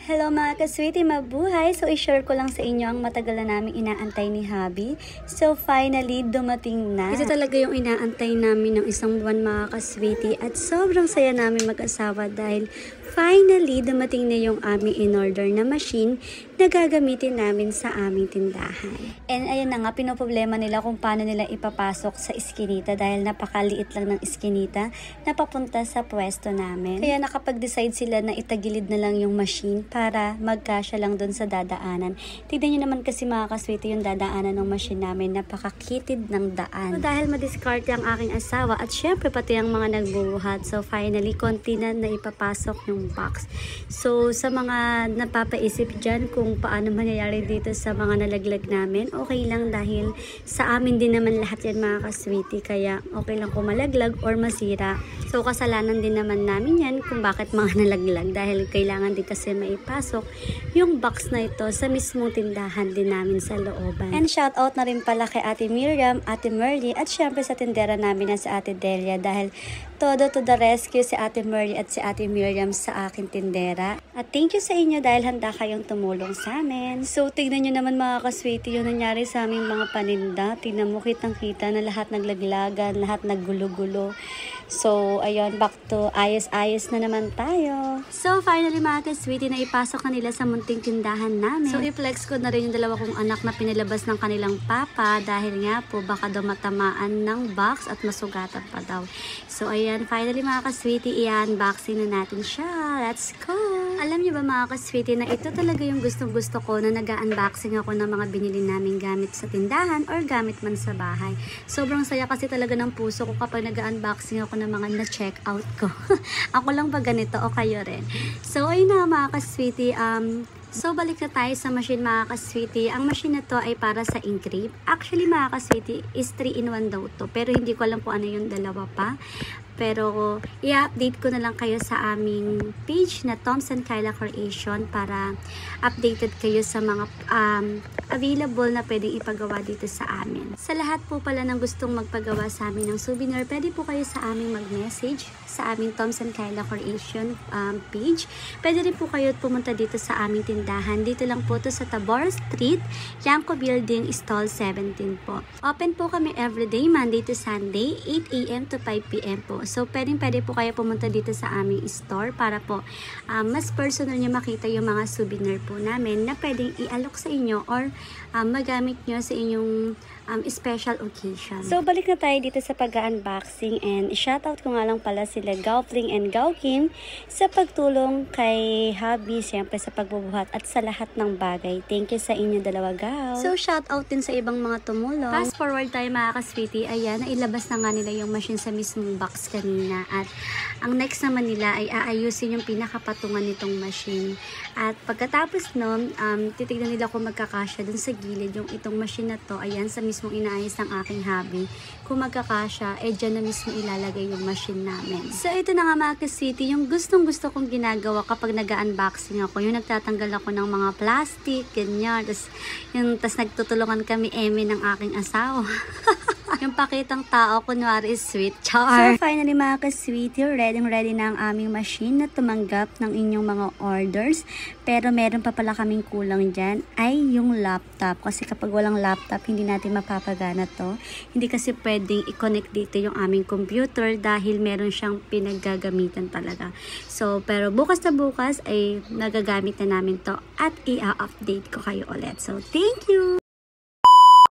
Hello mga ka-sweetie, mabuhay! So, i-share ko lang sa inyo ang matagal na namin inaantay ni Hubby. So, finally, dumating na. Ito talaga yung inaantay namin ng isang buwan mga ka-sweetie. At sobrang saya namin mag-asawa dahil finally, dumating na yung aming in-order na machine na gagamitin namin sa aming tindahan. And ayun na nga, pinoproblema nila kung paano nila ipapasok sa iskinita dahil napakaliit lang ng iskinita na papunta sa pwesto namin. Kaya nakapag-decide sila na itagilid na lang yung machine para magkasya lang dun sa dadaanan. Tignan nyo naman kasi mga ka-sweetie yung dadaanan ng machine namin, napakakitid ng daan. So, dahil madiskarte ang aking asawa at syempre pati ang mga nagbubuhat. So finally, konti na ipapasok yung box. So sa mga napapaisip dyan kung paano mangyayari dito sa mga nalaglag namin, okay lang dahil sa amin din naman lahat yan mga ka-sweetie. Kaya okay lang kung malaglag or masira. So kasalanan din naman namin yan kung bakit mga nalaglag dahil kailangan din kasi maipasok yung box na ito sa mismong tindahan din namin sa looban. And shout out na rin pala kay Ate Miriam, Ate Merly at syempre sa tindera namin na si Ate Delia dahil todo to the rescue si Ate Merly at si Ate Miriam sa akin tindera. At thank you sa inyo dahil handa kayong tumulong sa amin. So tignan nyo naman mga ka-sweetie yung nangyari sa aming mga paninda. Tignan mo kitang-kita na lahat naglaglagan, lahat naggulo-gulo. So, ayun, back to ayos-ayos na naman tayo. So, finally mga ka-sweetie, na ipasok na nila sa munting tindahan namin. So, i-flex ko na rin yung dalawa kong anak na pinilabas ng kanilang papa dahil nga po baka daw matamaan ng box at masugatan pa daw. So, ayan, finally mga ka-sweetie, i-unboxing na natin siya. Let's go! Alam niyo ba mga ka-sweetie na ito talaga yung gustong-gusto ko na nag-unboxing ako ng mga binili namin gamit sa tindahan or gamit man sa bahay. Sobrang saya kasi talaga ng puso ko kapag nag-unboxing ako ng mga na-check out ko. Ako lang ba ganito o kayo rin? So, ayun na mga ka-sweetie, so, balik na tayo sa machine mga ka-sweetie. Ang machine na to ay para sa engrave. Actually mga ka-sweetie is 3-in-1 daw to. Pero hindi ko alam kung ano yung dalawa pa. Pero i-update ko na lang kayo sa aming page na Toms and Kyla Creation para updated kayo sa mga available na pwedeng ipagawa dito sa amin. Sa lahat po pala ng gustong magpagawa sa amin ng souvenir, pwede po kayo sa aming mag-message sa aming Toms and Kyla Creation page. Pwede rin po kayo pumunta dito sa aming tindahan. Dito lang po to sa Tabor Street, Yanko Building, Stall 17 po. Open po kami everyday, Monday to Sunday, 8 AM to 5 PM po. So, pwede po kayo pumunta dito sa aming store para po mas personal nyo makita yung mga souvenir po namin na pwedeng i-alok sa inyo or magamit nyo sa inyong special occasion. So, balik na tayo dito sa pag-unboxing and shoutout ko nga lang pala sila Gaupling and Gaukim sa pagtulong kay Hubby, siyempre sa pagbubuhat at sa lahat ng bagay. Thank you sa inyo dalawa, Gau. So, shoutout din sa ibang mga tumulong. Fast forward tayo mga ka-sweetie. Ayan, nailabas na nga nila yung machine sa mismong box kanina at ang next naman nila ay aayusin yung pinakapatungan nitong machine. At pagkatapos nun, titignan nila kung magkakasya dun sa gilid yung itong machine na to. Ayan, sa mismong inaayos ng aking hubby. Kung magkakasya, dyan na mismo ilalagay yung machine namin. So, ito na nga mga ka-sweetie, yung gustong-gusto kong ginagawa kapag nag-unboxing ako. Yung nagtatanggal ako ng mga plastic, ganyan. Tas nagtutulungan kami, ng aking asawa. Yung pakitang tao, kunwari sweet, char. So, finally mga ka-sweetie, ready na ang aming machine na tumanggap ng inyong mga orders. Pero meron pa pala kaming kulang dyan, ay yung laptop. Kasi kapag walang laptop, hindi natin mapapagana to. Hindi kasi pwedeng i-connect dito yung aming computer dahil meron siyang pinaggagamitan talaga. So, pero bukas na bukas ay nagagamit na namin to at i-update ko kayo ulit. So, thank you!